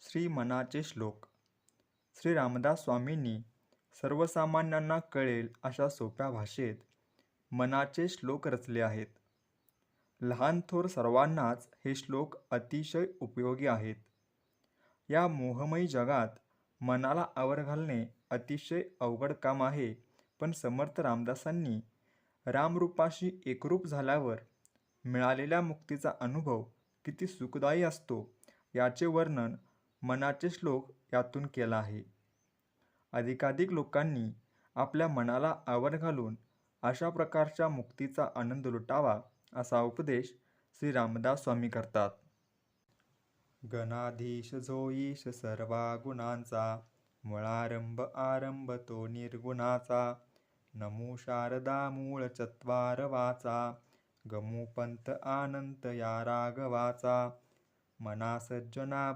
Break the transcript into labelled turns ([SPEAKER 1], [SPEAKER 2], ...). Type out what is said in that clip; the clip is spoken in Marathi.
[SPEAKER 1] श्री मनाचे श्लोक. श्री रामदास स्वामींनी सर्वसामान्यांना कळेल अशा सोप्या भाषेत मनाचे श्लोक रचले आहेत. लहान थोर सर्वांनाच हे श्लोक अतिशय उपयोगी आहेत. या मोहमयी जगात मनाला आवर घालणे अतिशय अवघड काम आहे, पण समर्थ रामदासांनी रामरूपाशी एकरूप झाल्यावर मिळालेल्या मुक्तीचा अनुभव किती सुखदायी असतो याचे वर्णन मनाचे श्लोक यातून केला आहे. अधिकाधिक लोकांनी आपल्या मनाला आवर घालून अशा प्रकारच्या मुक्तीचा आनंद लुटावा असा उपदेश श्री रामदास स्वामी करतात. गणाधीश जो ईश सर्वा गुणांचा, मुळारंभ आरंभ तो निर्गुणाचा. नमो शारदा मूळ चत्वार वाचा, गमू पंथ आनंत या राघवाचा. मना सज्जना